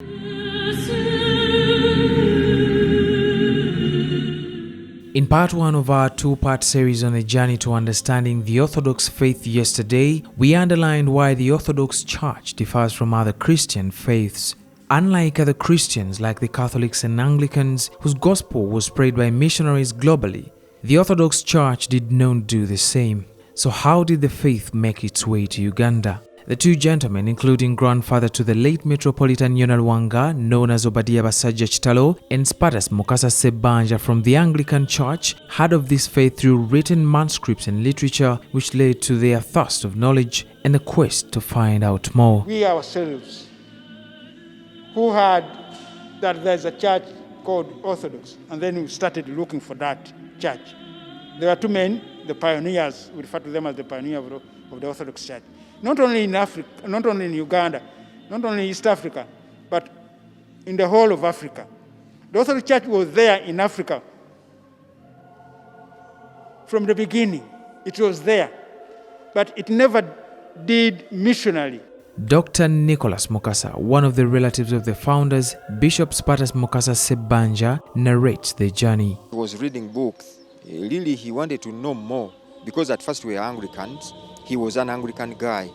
In part one of our two-part series on the journey to understanding the Orthodox faith yesterday, we underlined why the Orthodox Church differs from other Christian faiths. Unlike other Christians like the Catholics and Anglicans, whose gospel was spread by missionaries globally, the Orthodox Church did not do the same. So how did the faith make its way to Uganda? The two gentlemen, including grandfather to the late Metropolitan Yonalwanga, known as Obadiah Basajja Kitalo, and Spartas Mukasa Sebanja from the Anglican Church, heard of this faith through written manuscripts and literature, which led to their thirst of knowledge and the quest to find out more. We ourselves, who heard that there's a church called Orthodox, and then we started looking for that church. There were two men, the pioneers, we refer to them as the pioneers of the Orthodox Church. Not only in Africa, not only in Uganda, not only in East Africa, but in the whole of Africa. The Orthodox Church was there in Africa from the beginning. It was there, but it never did missionally. Dr. Nicholas Mukasa, one of the relatives of the founders, Bishop Spartas Mukasa Sebanja, narrates the journey. He was reading books. Really, he wanted to know more, because at first we were Anglicans. He was an Anglican guy,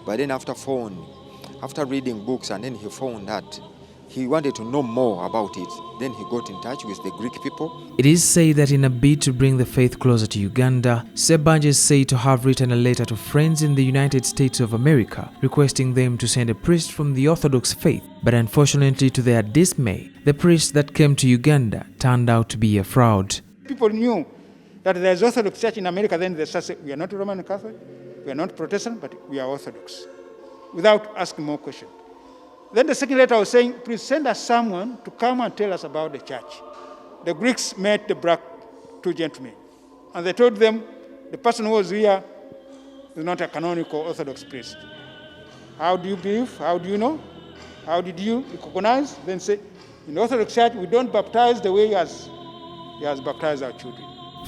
but then after reading books, and then he found that he wanted to know more about it. Then he got in touch with the Greek people. It is said that in a bid to bring the faith closer to Uganda, Sebanja is said to have written a letter to friends in the United States of America, requesting them to send a priest from the Orthodox faith. But unfortunately, to their dismay, the priest that came to Uganda turned out to be a fraud. People knew that there's Orthodox Church in America, then they said, we are not Roman Catholic, we are not Protestant, but we are Orthodox, without asking more questions. Then the second letter was saying, please send us someone to come and tell us about the church. The Greeks met the black two gentlemen, and they told them the person who was here is not a canonical Orthodox priest. How do you believe? How do you know? How did you recognize? Then say, in the Orthodox Church, we don't baptize the way he has baptized our children.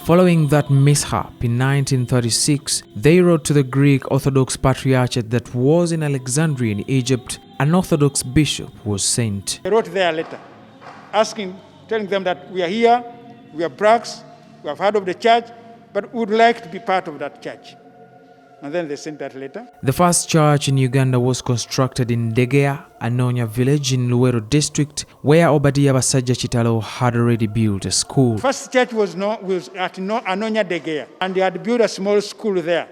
Following that mishap in 1936, they wrote to the Greek Orthodox Patriarchate that was in Alexandria in Egypt. An Orthodox bishop was sent. They wrote their letter, telling them that we are here, we are blacks, we have heard of the church, but we would like to be part of that church. And then they sent that letter. The first church in Uganda was constructed in Ndegea, Anonya village in Luwero district, where Obadiah Basajja Kitalo had already built a school. First church was at Anonya Ndegea, and they had built a small school there.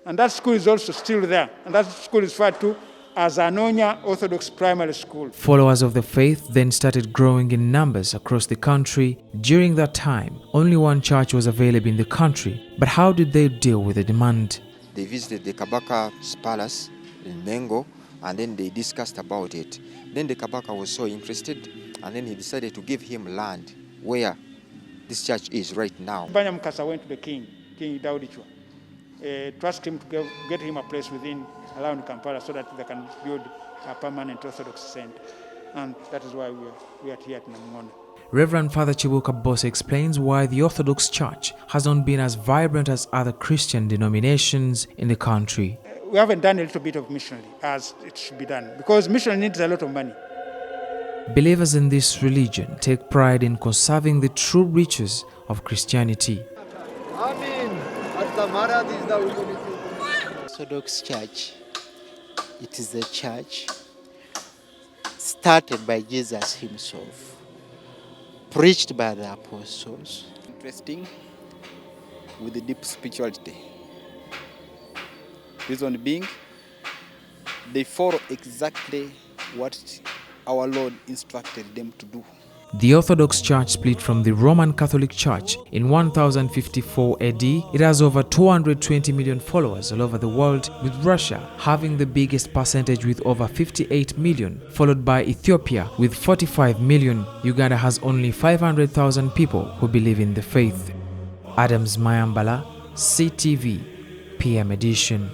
And that school is also still there. And that school is referred to as Anonya Orthodox Primary School. Followers of the faith then started growing in numbers across the country. During that time, only one church was available in the country. But how did they deal with the demand? They visited the Kabaka's palace in Mengo, and then they discussed about it. Then the Kabaka was so interested, and then he decided to give him land where this church is right now. Banya Mukasa went to the king Daudichwa, to ask him to get him a place around Kampala so that they can build a permanent Orthodox center. And that is why we are here at Namungona. Reverend Father Chibuka Boss explains why the Orthodox Church has not been as vibrant as other Christian denominations in the country. We haven't done a little bit of missionary as it should be done, because missionary needs a lot of money. Believers in this religion take pride in conserving the true riches of Christianity. Orthodox Church, it is a church started by Jesus himself, preached by the apostles. Interesting with the deep spirituality. Reason being, they follow exactly what our Lord instructed them to do. The Orthodox Church split from the Roman Catholic Church in 1054 AD. It has over 220 million followers all over the world, with Russia having the biggest percentage with over 58 million, followed by Ethiopia with 45 million. Uganda has only 500,000 people who believe in the faith. Adams Mayambala, CTV, PM Edition.